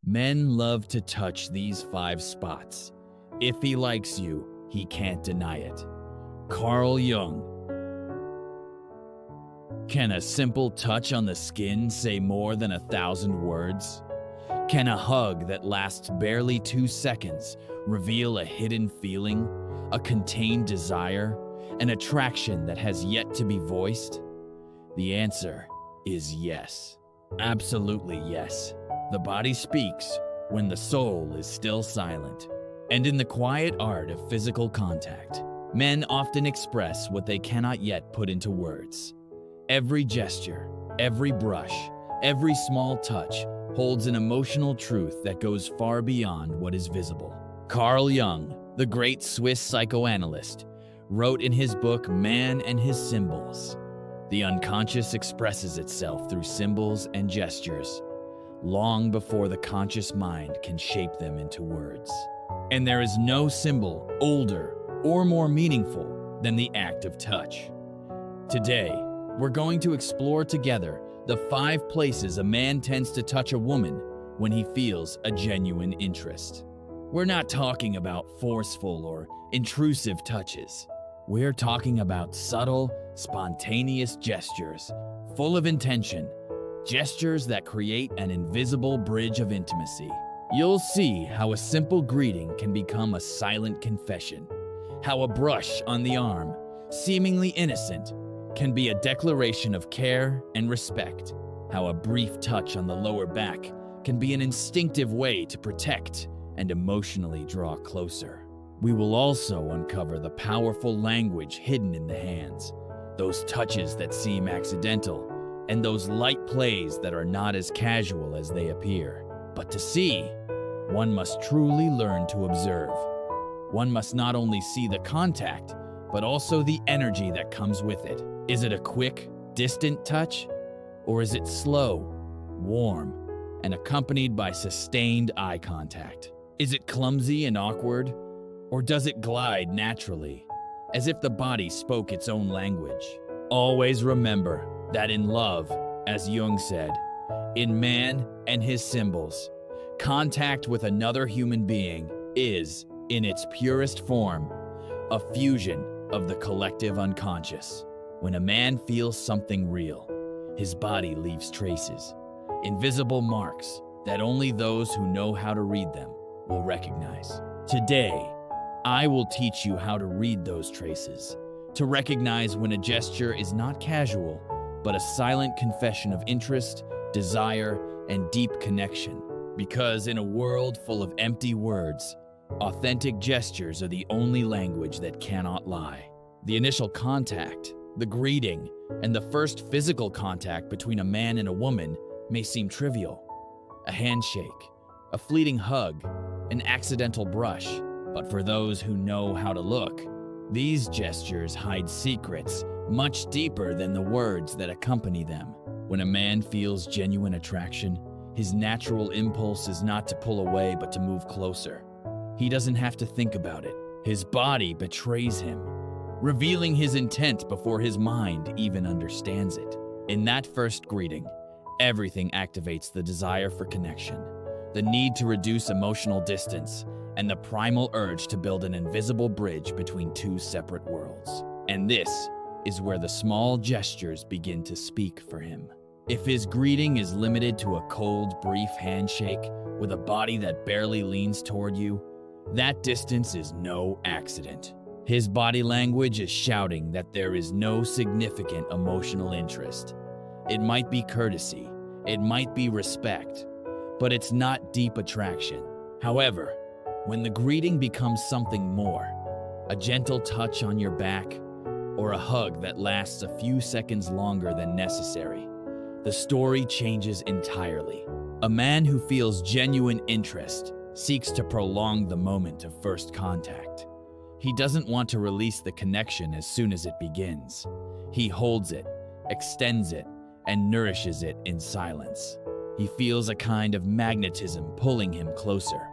Men love to touch these 5 spots. If he likes you, he can't deny it. Carl Jung. Can a simple touch on the skin say more than 1,000 words? Can a hug that lasts barely 2 seconds reveal a hidden feeling, a contained desire, an attraction that has yet to be voiced? The answer is yes. Absolutely yes. The body speaks when the soul is still silent. And in the quiet art of physical contact, men often express what they cannot yet put into words. Every gesture, every brush, every small touch holds an emotional truth that goes far beyond what is visible. Carl Jung, the great Swiss psychoanalyst, wrote in his book Man and His Symbols, "The unconscious expresses itself through symbols and gestures, long before the conscious mind can shape them into words. And there is no symbol older or more meaningful than the act of touch." Today, we're going to explore together the 5 places a man tends to touch a woman when he feels a genuine interest. We're not talking about forceful or intrusive touches. We're talking about subtle, spontaneous gestures, full of intention, gestures that create an invisible bridge of intimacy. You'll see how a simple greeting can become a silent confession, how a brush on the arm, seemingly innocent, can be a declaration of care and respect, how a brief touch on the lower back can be an instinctive way to protect and emotionally draw closer. We will also uncover the powerful language hidden in the hands, those touches that seem accidental, and those light plays that are not as casual as they appear. But to see, one must truly learn to observe. One must not only see the contact, but also the energy that comes with it. Is it a quick, distant touch? Or is it slow, warm, and accompanied by sustained eye contact? Is it clumsy and awkward? Or does it glide naturally, as if the body spoke its own language? Always remember that in love, as Jung said, in man and his symbols, contact with another human being is, in its purest form, a fusion of the collective unconscious. When a man feels something real, his body leaves traces, invisible marks that only those who know how to read them will recognize. Today, I will teach you how to read those traces, to recognize when a gesture is not casual, but a silent confession of interest, desire, and deep connection. Because in a world full of empty words, authentic gestures are the only language that cannot lie. The initial contact, the greeting, and the first physical contact between a man and a woman may seem trivial. A handshake, a fleeting hug, an accidental brush. But for those who know how to look, these gestures hide secrets much deeper than the words that accompany them. When a man feels genuine attraction, his natural impulse is not to pull away but to move closer. He doesn't have to think about it. His body betrays him, revealing his intent before his mind even understands it. In that first greeting, everything activates the desire for connection, the need to reduce emotional distance, and the primal urge to build an invisible bridge between 2 separate worlds. And this is where the small gestures begin to speak for him. If his greeting is limited to a cold, brief handshake with a body that barely leans toward you, that distance is no accident. His body language is shouting that there is no significant emotional interest. It might be courtesy, it might be respect, but it's not deep attraction. However, when the greeting becomes something more, a gentle touch on your back, or a hug that lasts a few seconds longer than necessary, the story changes entirely. A man who feels genuine interest seeks to prolong the moment of first contact. He doesn't want to release the connection as soon as it begins. He holds it, extends it, and nourishes it in silence. He feels a kind of magnetism pulling him closer.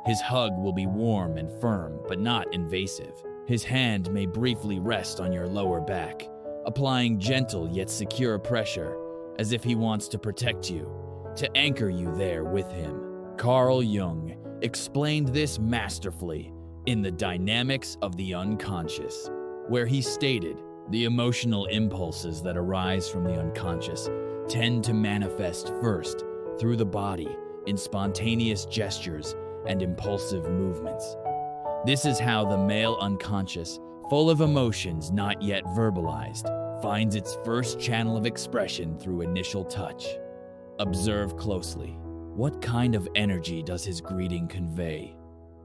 His hug will be warm and firm, but not invasive. His hand may briefly rest on your lower back, applying gentle yet secure pressure, as if he wants to protect you, to anchor you there with him. Carl Jung explained this masterfully in The Dynamics of the Unconscious, where he stated, the emotional impulses that arise from the unconscious tend to manifest first through the body in spontaneous gestures and impulsive movements. This is how the male unconscious, full of emotions not yet verbalized, finds its first channel of expression through initial touch. Observe closely. What kind of energy does his greeting convey?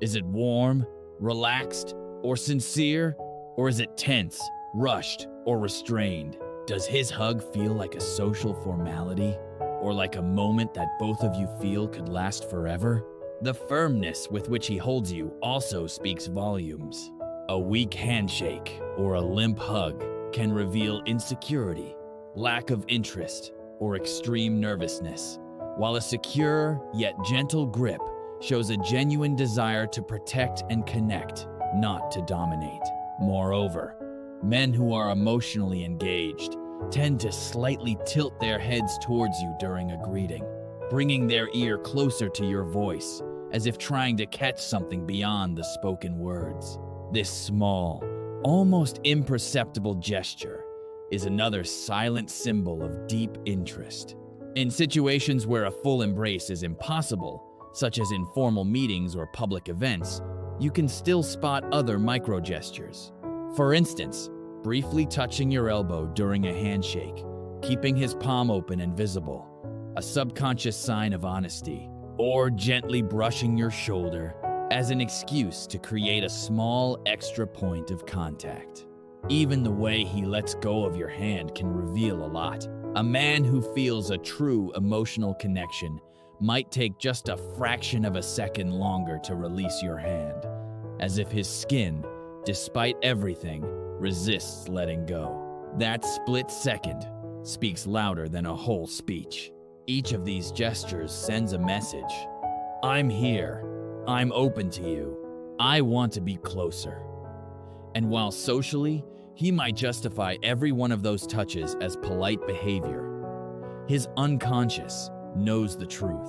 Is it warm, relaxed, or sincere? Or is it tense, rushed, or restrained? Does his hug feel like a social formality? Or like a moment that both of you feel could last forever? The firmness with which he holds you also speaks volumes. A weak handshake or a limp hug can reveal insecurity, lack of interest, or extreme nervousness, while a secure yet gentle grip shows a genuine desire to protect and connect, not to dominate. Moreover, men who are emotionally engaged tend to slightly tilt their heads towards you during a greeting, bringing their ear closer to your voice, as if trying to catch something beyond the spoken words. This small, almost imperceptible gesture is another silent symbol of deep interest. In situations where a full embrace is impossible, such as in formal meetings or public events, you can still spot other micro-gestures. For instance, briefly touching your elbow during a handshake, keeping his palm open and visible, a subconscious sign of honesty, or gently brushing your shoulder as an excuse to create a small extra point of contact. Even the way he lets go of your hand can reveal a lot. A man who feels a true emotional connection might take just a fraction of a second longer to release your hand, as if his skin, despite everything, resists letting go. That split second speaks louder than a whole speech. Each of these gestures sends a message. I'm here. I'm open to you. I want to be closer. And while socially, he might justify every one of those touches as polite behavior, his unconscious knows the truth.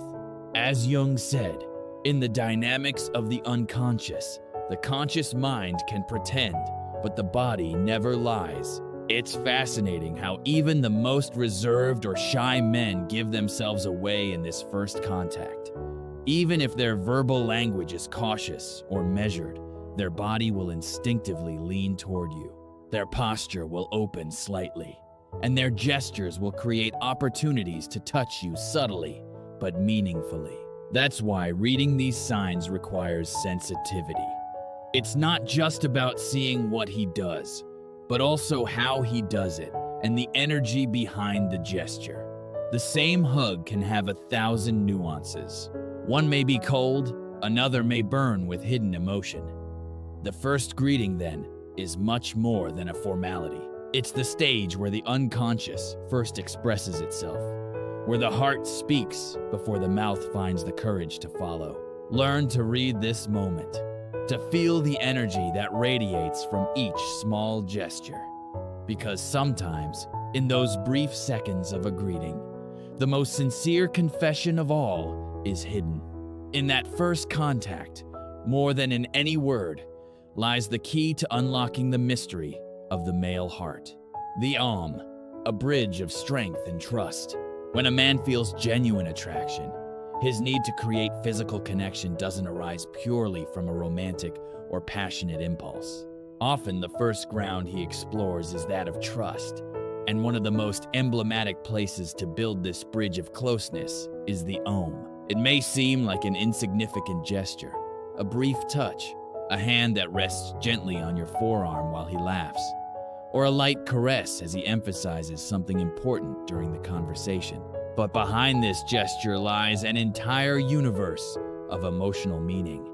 As Jung said, in The Dynamics of the Unconscious, the conscious mind can pretend, but the body never lies. It's fascinating how even the most reserved or shy men give themselves away in this first contact. Even if their verbal language is cautious or measured, their body will instinctively lean toward you. Their posture will open slightly, and their gestures will create opportunities to touch you subtly but meaningfully. That's why reading these signs requires sensitivity. It's not just about seeing what he does, but also how he does it and the energy behind the gesture. The same hug can have 1,000 nuances. One may be cold, another may burn with hidden emotion. The first greeting, then, is much more than a formality. It's the stage where the unconscious first expresses itself, where the heart speaks before the mouth finds the courage to follow. Learn to read this moment, to feel the energy that radiates from each small gesture. Because sometimes, in those brief seconds of a greeting, the most sincere confession of all is hidden. In that first contact, more than in any word, lies the key to unlocking the mystery of the male heart. The a bridge of strength and trust. When a man feels genuine attraction, his need to create physical connection doesn't arise purely from a romantic or passionate impulse. Often the first ground he explores is that of trust, and one of the most emblematic places to build this bridge of closeness is the It may seem like an insignificant gesture, a brief touch, a hand that rests gently on your forearm while he laughs, or a light caress as he emphasizes something important during the conversation. But behind this gesture lies an entire universe of emotional meaning.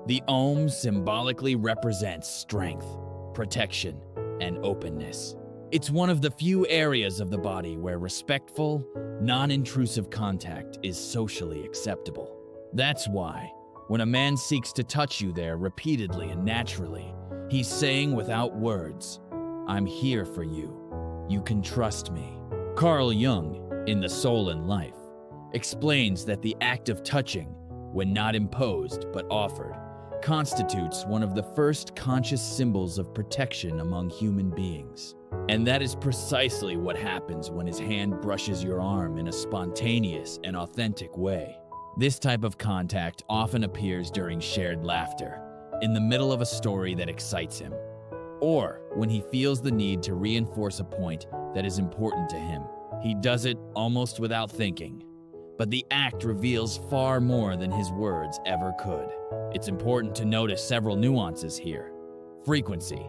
The symbolically represents strength, protection, and openness. It's one of the few areas of the body where respectful, non-intrusive contact is socially acceptable. That's why, when a man seeks to touch you there repeatedly and naturally, he's saying without words, I'm here for you. You can trust me. Carl Jung, in The Soul and Life, explains that the act of touching when not imposed but offered, constitutes one of the first conscious symbols of protection among human beings. And that is precisely what happens when his hand brushes your arm in a spontaneous and authentic way. This type of contact often appears during shared laughter, in the middle of a story that excites him, or when he feels the need to reinforce a point that is important to him. He does it almost without thinking, but the act reveals far more than his words ever could. It's important to notice several nuances here. Frequency.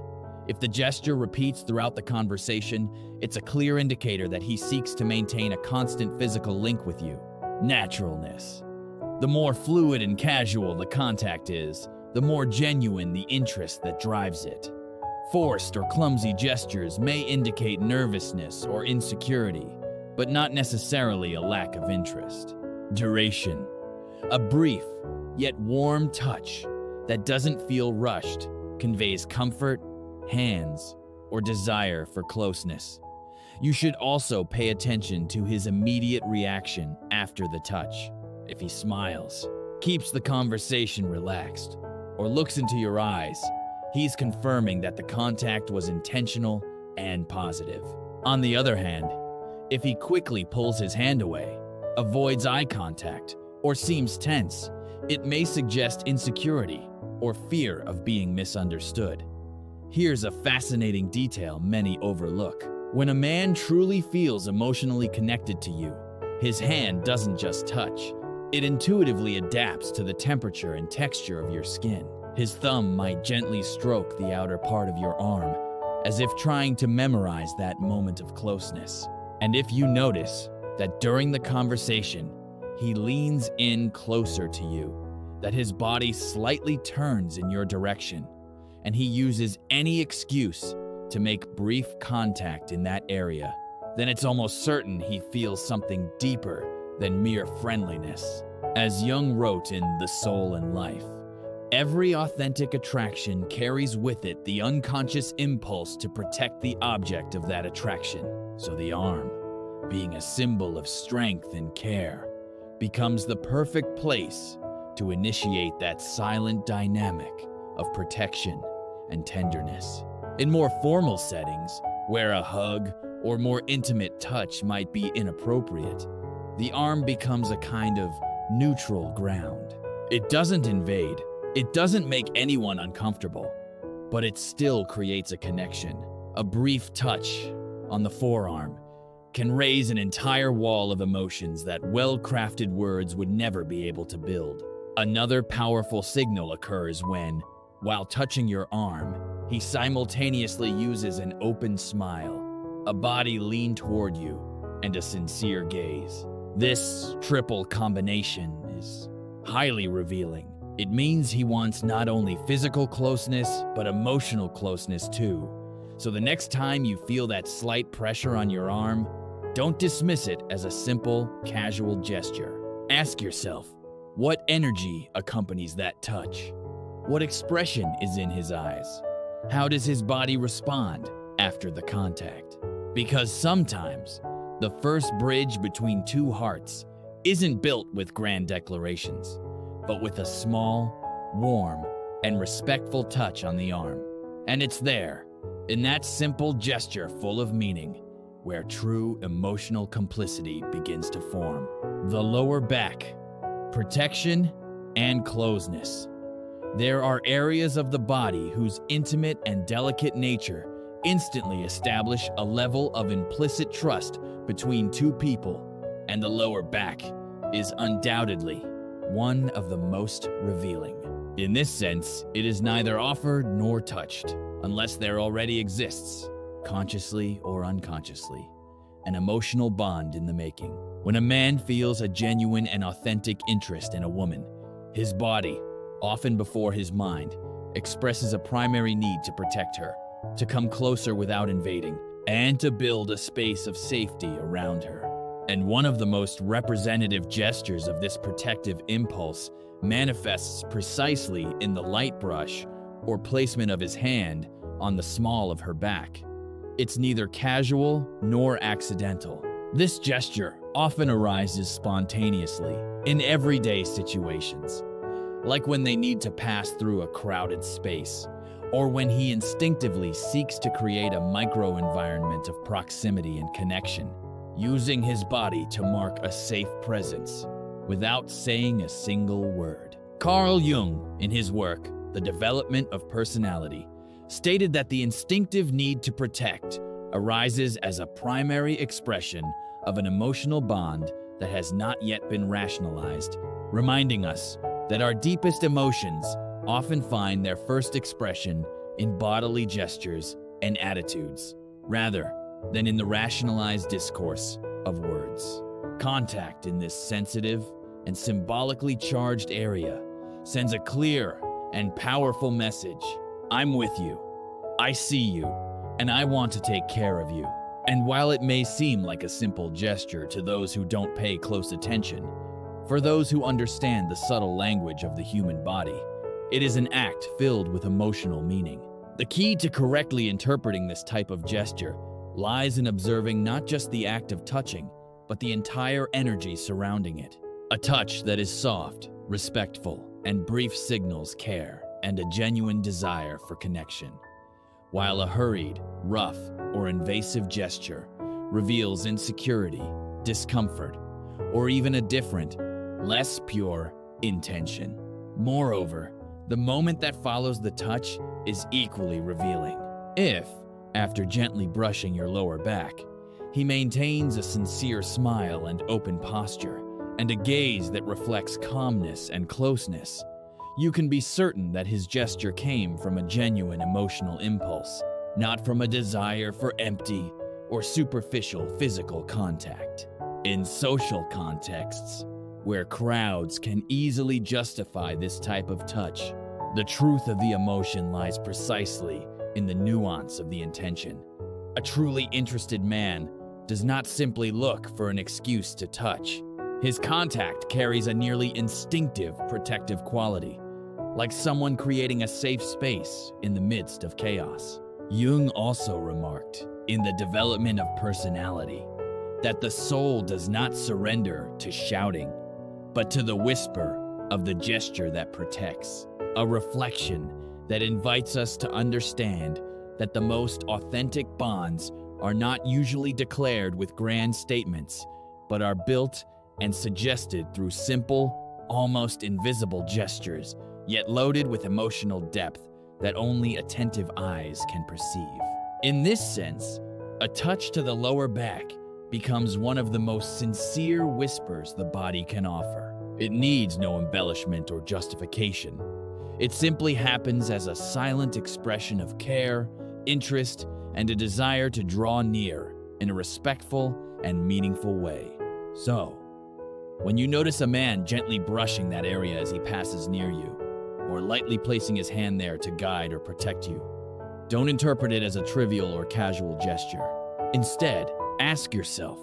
If the gesture repeats throughout the conversation, it's a clear indicator that he seeks to maintain a constant physical link with you. Naturalness. The more fluid and casual the contact is, the more genuine the interest that drives it. Forced or clumsy gestures may indicate nervousness or insecurity, but not necessarily a lack of interest. Duration. A brief, yet warm touch that doesn't feel rushed conveys comfort, hands, or desire for closeness. You should also pay attention to his immediate reaction after the touch. If he smiles, keeps the conversation relaxed, or looks into your eyes, he's confirming that the contact was intentional and positive. On the other hand, if he quickly pulls his hand away, avoids eye contact, or seems tense, it may suggest insecurity or fear of being misunderstood. Here's a fascinating detail many overlook. When a man truly feels emotionally connected to you, his hand doesn't just touch. It intuitively adapts to the temperature and texture of your skin. His thumb might gently stroke the outer part of your arm, as if trying to memorize that moment of closeness. And if you notice that during the conversation, he leans in closer to you, that his body slightly turns in your direction, and he uses any excuse to make brief contact in that area, then it's almost certain he feels something deeper than mere friendliness. As Jung wrote in The Soul and Life, every authentic attraction carries with it the unconscious impulse to protect the object of that attraction. So the arm, being a symbol of strength and care, becomes the perfect place to initiate that silent dynamic of protection and tenderness. In more formal settings, where a hug or more intimate touch might be inappropriate, the arm becomes a kind of neutral ground. It doesn't invade, it doesn't make anyone uncomfortable, but it still creates a connection. A brief touch on the forearm can raise an entire wall of emotions that well-crafted words would never be able to build. Another powerful signal occurs when, while touching your arm, he simultaneously uses an open smile, a body leaned toward you, and a sincere gaze. This triple combination is highly revealing. It means he wants not only physical closeness, but emotional closeness too. So the next time you feel that slight pressure on your arm, don't dismiss it as a simple, casual gesture. Ask yourself, what energy accompanies that touch? What expression is in his eyes? How does his body respond after the contact? Because sometimes, the first bridge between two hearts isn't built with grand declarations, but with a small, warm, and respectful touch on the arm. And it's there, in that simple gesture full of meaning, where true emotional complicity begins to form. The lower back, protection, and closeness. There are areas of the body whose intimate and delicate nature instantly establish a level of implicit trust between two people, and the lower back is undoubtedly one of the most revealing. In this sense, it is neither offered nor touched, unless there already exists, consciously or unconsciously, an emotional bond in the making. When a man feels a genuine and authentic interest in a woman, his body, often before his mind, expresses a primary need to protect her, to come closer without invading, and to build a space of safety around her. And one of the most representative gestures of this protective impulse manifests precisely in the light brush or placement of his hand on the small of her back. It's neither casual nor accidental. This gesture often arises spontaneously, in everyday situations, like when they need to pass through a crowded space, or when he instinctively seeks to create a microenvironment of proximity and connection, using his body to mark a safe presence without saying a single word. Carl Jung, in his work, The Development of Personality, stated that the instinctive need to protect arises as a primary expression of an emotional bond that has not yet been rationalized, reminding us that our deepest emotions often find their first expression in bodily gestures and attitudes, rather than in the rationalized discourse of words. Contact in this sensitive and symbolically charged area sends a clear and powerful message. I'm with you, I see you, and I want to take care of you. And while it may seem like a simple gesture to those who don't pay close attention, for those who understand the subtle language of the human body, it is an act filled with emotional meaning. The key to correctly interpreting this type of gesture lies in observing not just the act of touching, but the entire energy surrounding it. A touch that is soft, respectful, and brief signals care and a genuine desire for connection, while a hurried, rough, or invasive gesture reveals insecurity, discomfort, or even a different, less pure intention. Moreover, the moment that follows the touch is equally revealing. If, after gently brushing your lower back, he maintains a sincere smile and open posture, and a gaze that reflects calmness and closeness, you can be certain that his gesture came from a genuine emotional impulse, not from a desire for empty or superficial physical contact. In social contexts, where crowds can easily justify this type of touch, the truth of the emotion lies precisely in the nuance of the intention. A truly interested man does not simply look for an excuse to touch. His contact carries a nearly instinctive protective quality, like someone creating a safe space in the midst of chaos. Jung also remarked, in The Development of Personality, that the soul does not surrender to shouting, but to the whisper of the gesture that protects, a reflection that invites us to understand that the most authentic bonds are not usually declared with grand statements, but are built and suggested through simple, almost invisible gestures, yet loaded with emotional depth that only attentive eyes can perceive. In this sense, a touch to the lower back becomes one of the most sincere whispers the body can offer. It needs no embellishment or justification. It simply happens as a silent expression of care, interest, and a desire to draw near in a respectful and meaningful way. So, when you notice a man gently brushing that area as he passes near you, or lightly placing his hand there to guide or protect you, don't interpret it as a trivial or casual gesture. Instead, ask yourself,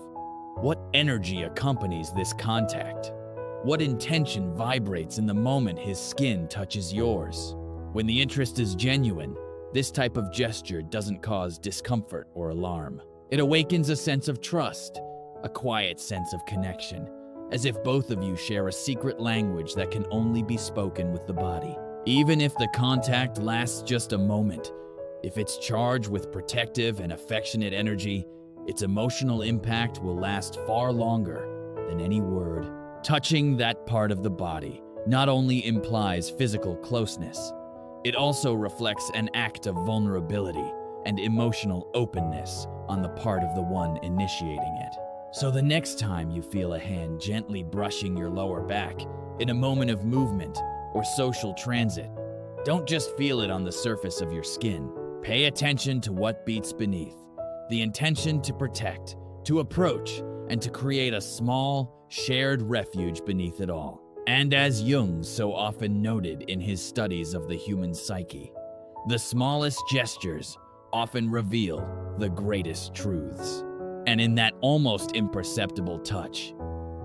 what energy accompanies this contact? What intention vibrates in the moment his skin touches yours? When the interest is genuine, this type of gesture doesn't cause discomfort or alarm. It awakens a sense of trust, a quiet sense of connection, as if both of you share a secret language that can only be spoken with the body. Even if the contact lasts just a moment, if it's charged with protective and affectionate energy, its emotional impact will last far longer than any word. Touching that part of the body not only implies physical closeness, it also reflects an act of vulnerability and emotional openness on the part of the one initiating it. So the next time you feel a hand gently brushing your lower back in a moment of movement or social transit, don't just feel it on the surface of your skin. Pay attention to what beats beneath, the intention to protect, to approach, and to create a small, shared refuge beneath it all. And as Jung so often noted in his studies of the human psyche, the smallest gestures often reveal the greatest truths. And in that almost imperceptible touch,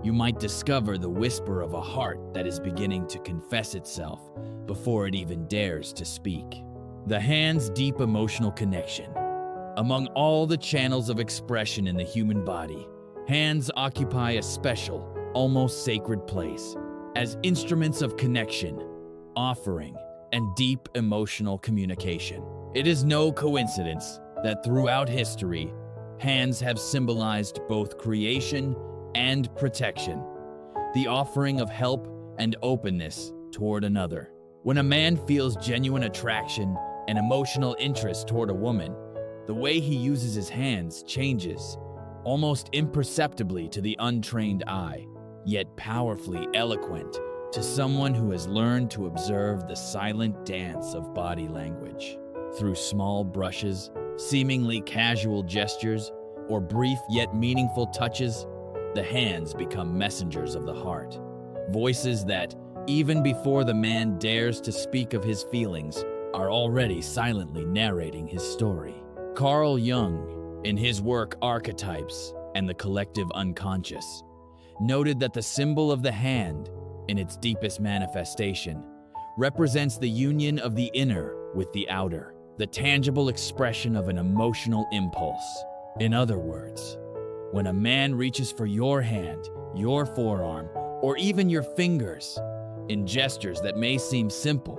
you might discover the whisper of a heart that is beginning to confess itself before it even dares to speak. The hand's deep emotional connection. Among all the channels of expression in the human body, hands occupy a special, almost sacred place, as instruments of connection, offering, and deep emotional communication. It is no coincidence that throughout history, hands have symbolized both creation and protection, the offering of help and openness toward another. When a man feels genuine attraction and emotional interest toward a woman, the way he uses his hands changes, almost imperceptibly to the untrained eye, yet powerfully eloquent to someone who has learned to observe the silent dance of body language. Through small brushes, seemingly casual gestures, or brief yet meaningful touches, the hands become messengers of the heart. Voices that, even before the man dares to speak of his feelings, are already silently narrating his story. Carl Jung, in his work Archetypes and the Collective Unconscious, noted that the symbol of the hand, in its deepest manifestation, represents the union of the inner with the outer, the tangible expression of an emotional impulse. In other words, when a man reaches for your hand, your forearm, or even your fingers, in gestures that may seem simple,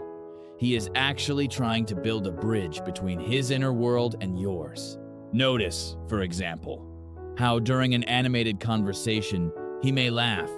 he is actually trying to build a bridge between his inner world and yours. Notice, for example, how during an animated conversation, he may laugh,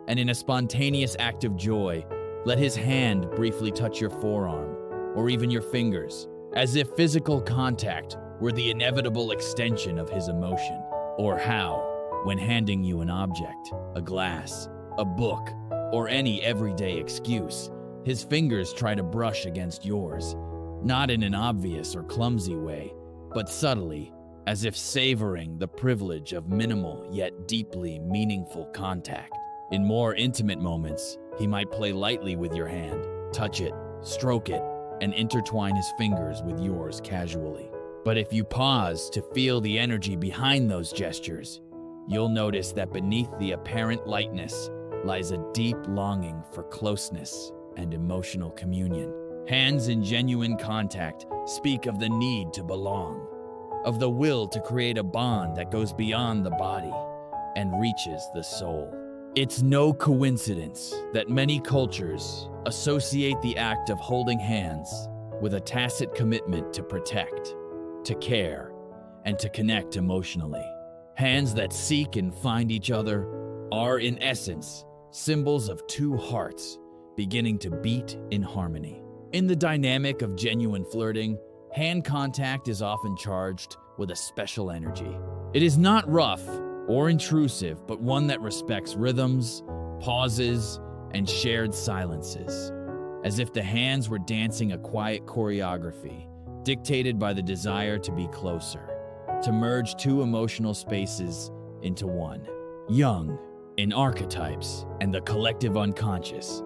and in a spontaneous act of joy, let his hand briefly touch your forearm, or even your fingers, as if physical contact were the inevitable extension of his emotion. Or how, when handing you an object, a glass, a book, or any everyday excuse, his fingers try to brush against yours, not in an obvious or clumsy way, but subtly, as if savoring the privilege of minimal yet deeply meaningful contact. In more intimate moments, he might play lightly with your hand, touch it, stroke it, and intertwine his fingers with yours casually. But if you pause to feel the energy behind those gestures, you'll notice that beneath the apparent lightness lies a deep longing for closeness and emotional communion. Hands in genuine contact speak of the need to belong, of the will to create a bond that goes beyond the body and reaches the soul. It's no coincidence that many cultures associate the act of holding hands with a tacit commitment to protect, to care, and to connect emotionally. Hands that seek and find each other are, in essence, symbols of two hearts beginning to beat in harmony. In the dynamic of genuine flirting, hand contact is often charged with a special energy. It is not rough or intrusive, but one that respects rhythms, pauses, and shared silences, as if the hands were dancing a quiet choreography dictated by the desire to be closer, to merge two emotional spaces into one. Jung, in Archetypes and the Collective Unconscious,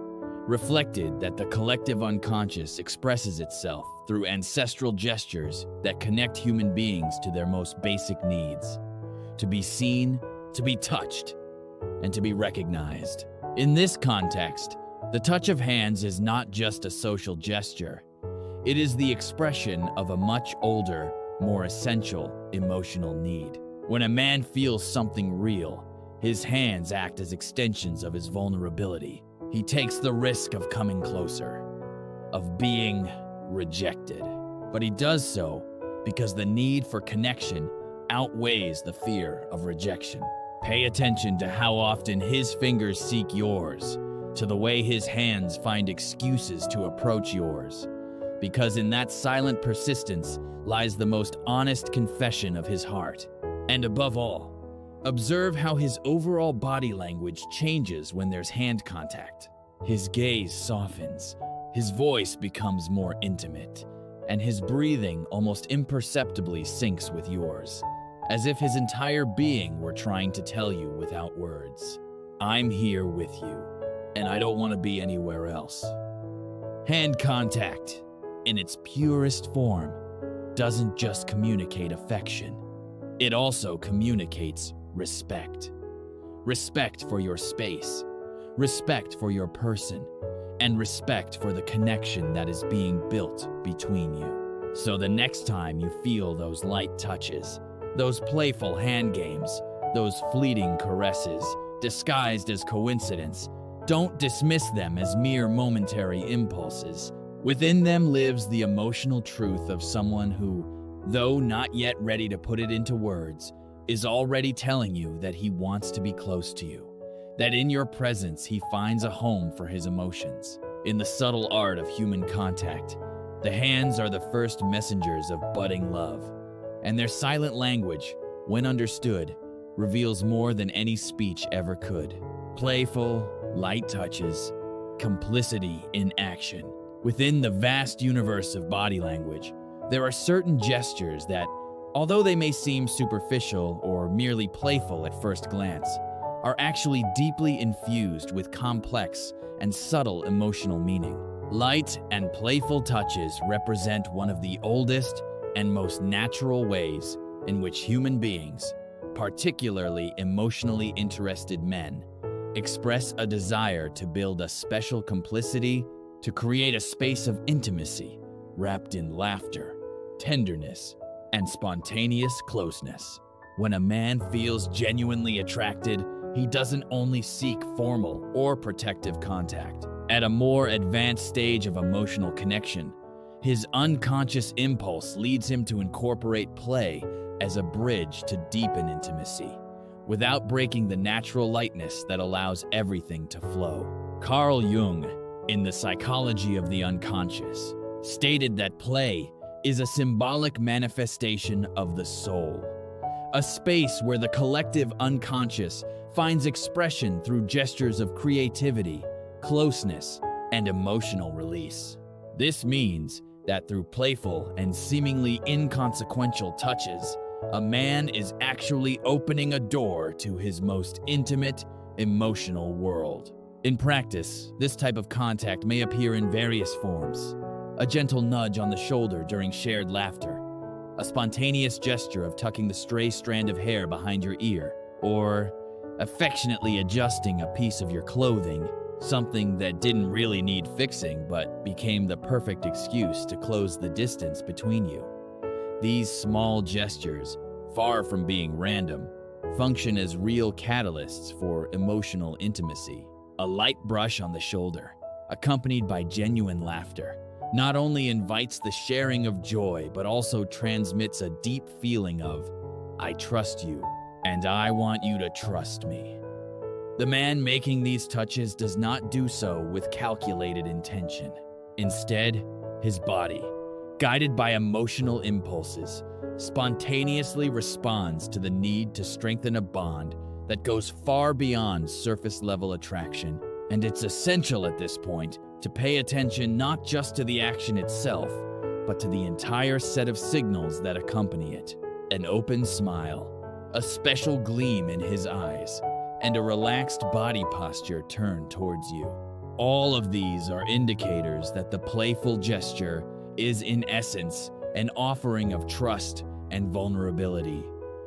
reflected that the collective unconscious expresses itself through ancestral gestures that connect human beings to their most basic needs: to be seen, to be touched, and to be recognized. In this context, the touch of hands is not just a social gesture. It is the expression of a much older, more essential emotional need. When a man feels something real, his hands act as extensions of his vulnerability. He takes the risk of coming closer, of being rejected. But he does so because the need for connection outweighs the fear of rejection. Pay attention to how often his fingers seek yours, to the way his hands find excuses to approach yours, because in that silent persistence lies the most honest confession of his heart. And above all, observe how his overall body language changes when there's hand contact. His gaze softens, his voice becomes more intimate, and his breathing almost imperceptibly syncs with yours, as if his entire being were trying to tell you without words, "I'm here with you, and I don't want to be anywhere else." Hand contact, in its purest form, doesn't just communicate affection. It also communicates respect. Respect for your space, respect for your person, and respect for the connection that is being built between you. So the next time you feel those light touches, those playful hand games, those fleeting caresses, disguised as coincidence, don't dismiss them as mere momentary impulses. Within them lives the emotional truth of someone who, though not yet ready to put it into words, is already telling you that he wants to be close to you, that in your presence he finds a home for his emotions. In the subtle art of human contact, the hands are the first messengers of budding love, and their silent language, when understood, reveals more than any speech ever could. Playful, light touches, complicity in action. Within the vast universe of body language, there are certain gestures that, although they may seem superficial or merely playful at first glance, are actually deeply infused with complex and subtle emotional meaning. Light and playful touches represent one of the oldest and most natural ways in which human beings, particularly emotionally interested men, express a desire to build a special complicity, to create a space of intimacy wrapped in laughter, tenderness, and spontaneous closeness. When a man feels genuinely attracted, he doesn't only seek formal or protective contact. At a more advanced stage of emotional connection, his unconscious impulse leads him to incorporate play as a bridge to deepen intimacy, without breaking the natural lightness that allows everything to flow. Carl Jung, in The Psychology of the Unconscious, stated that play is a symbolic manifestation of the soul, a space where the collective unconscious finds expression through gestures of creativity, closeness, and emotional release. This means that through playful and seemingly inconsequential touches, a man is actually opening a door to his most intimate, emotional world. In practice, this type of contact may appear in various forms: a gentle nudge on the shoulder during shared laughter, a spontaneous gesture of tucking the stray strand of hair behind your ear, or affectionately adjusting a piece of your clothing, something that didn't really need fixing but became the perfect excuse to close the distance between you. These small gestures, far from being random, function as real catalysts for emotional intimacy. A light brush on the shoulder, accompanied by genuine laughter, not only invites the sharing of joy, but also transmits a deep feeling of, "I trust you, and I want you to trust me." The man making these touches does not do so with calculated intention. Instead, his body, guided by emotional impulses, spontaneously responds to the need to strengthen a bond that goes far beyond surface-level attraction, and it's essential at this point to pay attention not just to the action itself, but to the entire set of signals that accompany it. An open smile, a special gleam in his eyes, and a relaxed body posture turned towards you. All of these are indicators that the playful gesture is in essence an offering of trust and vulnerability,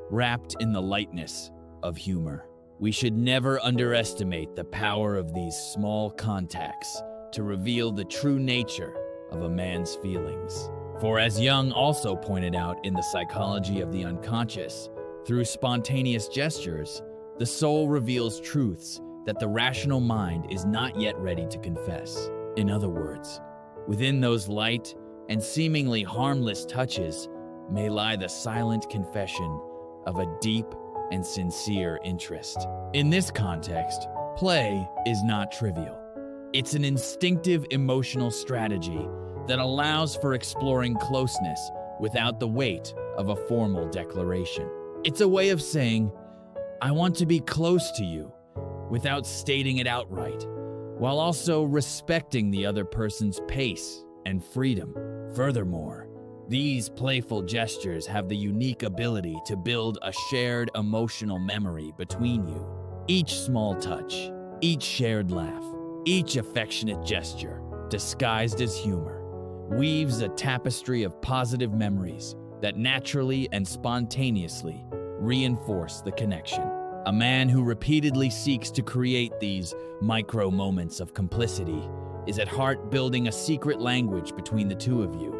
wrapped in the lightness of humor. We should never underestimate the power of these small contacts to reveal the true nature of a man's feelings. For as Jung also pointed out in The Psychology of the Unconscious, through spontaneous gestures, the soul reveals truths that the rational mind is not yet ready to confess. In other words, within those light and seemingly harmless touches may lie the silent confession of a deep and sincere interest. In this context, play is not trivial. It's an instinctive emotional strategy that allows for exploring closeness without the weight of a formal declaration. It's a way of saying, "I want to be close to you," without stating it outright, while also respecting the other person's pace and freedom. Furthermore, these playful gestures have the unique ability to build a shared emotional memory between you. Each small touch, each shared laugh, each affectionate gesture, disguised as humor, weaves a tapestry of positive memories that naturally and spontaneously reinforce the connection. A man who repeatedly seeks to create these micro moments of complicity is at heart building a secret language between the two of you,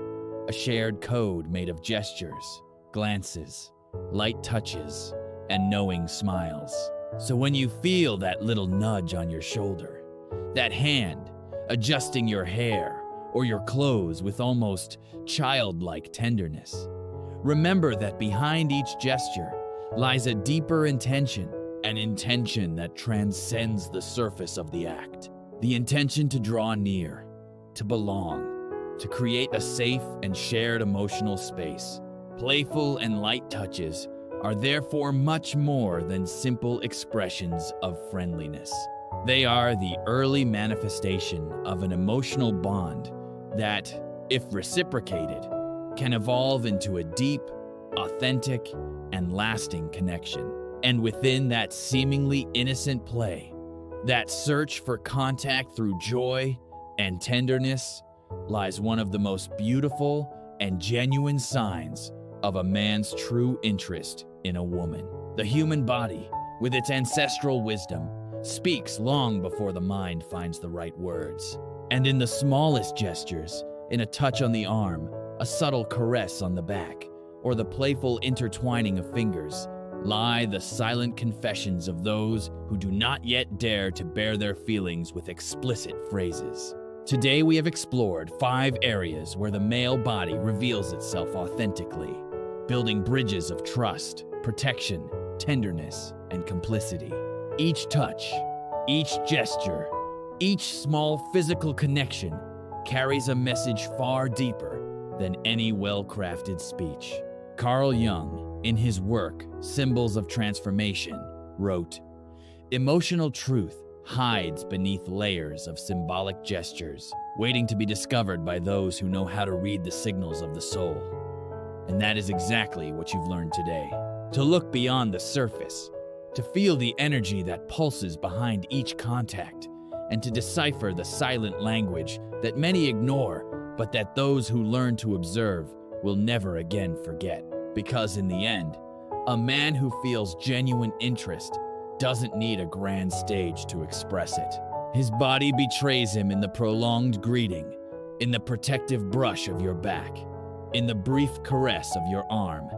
a shared code made of gestures, glances, light touches, and knowing smiles. So when you feel that little nudge on your shoulder, that hand adjusting your hair or your clothes with almost childlike tenderness, remember that behind each gesture lies a deeper intention, an intention that transcends the surface of the act. The intention to draw near, to belong, to create a safe and shared emotional space. Playful and light touches are therefore much more than simple expressions of friendliness. They are the early manifestation of an emotional bond that, if reciprocated, can evolve into a deep, authentic, and lasting connection. And within that seemingly innocent play, that search for contact through joy and tenderness, lies one of the most beautiful and genuine signs of a man's true interest in a woman. The human body, with its ancestral wisdom, speaks long before the mind finds the right words. And in the smallest gestures, in a touch on the arm, a subtle caress on the back, or the playful intertwining of fingers, lie the silent confessions of those who do not yet dare to bare their feelings with explicit phrases. Today we have explored 5 areas where the male body reveals itself authentically, building bridges of trust, protection, tenderness, and complicity. Each touch, each gesture, each small physical connection carries a message far deeper than any well-crafted speech. Carl Jung, in his work, Symbols of Transformation, wrote, "Emotional truth hides beneath layers of symbolic gestures, waiting to be discovered by those who know how to read the signals of the soul." And that is exactly what you've learned today. To look beyond the surface, to feel the energy that pulses behind each contact, and to decipher the silent language that many ignore, but that those who learn to observe will never again forget. Because in the end, a man who feels genuine interest doesn't need a grand stage to express it. His body betrays him in the prolonged greeting, in the protective brush of your back, in the brief caress of your arm,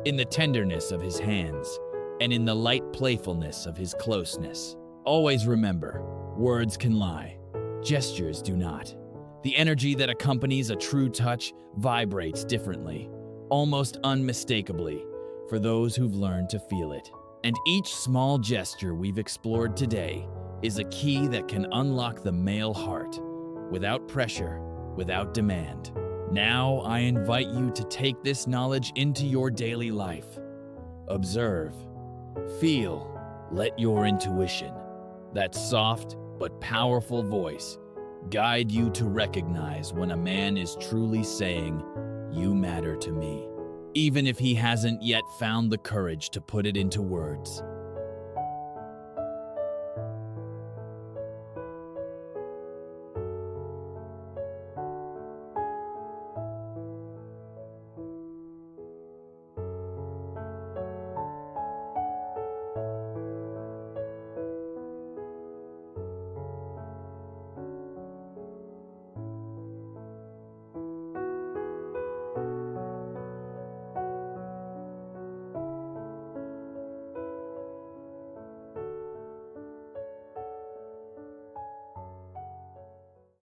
in the tenderness of his hands, and in the light playfulness of his closeness. Always remember, words can lie, gestures do not. The energy that accompanies a true touch vibrates differently, almost unmistakably, for those who've learned to feel it. And each small gesture we've explored today is a key that can unlock the male heart, without pressure, without demand. Now I invite you to take this knowledge into your daily life. Observe, feel, let your intuition, that soft but powerful voice, guide you to recognize when a man is truly saying, "You matter to me," even if he hasn't yet found the courage to put it into words.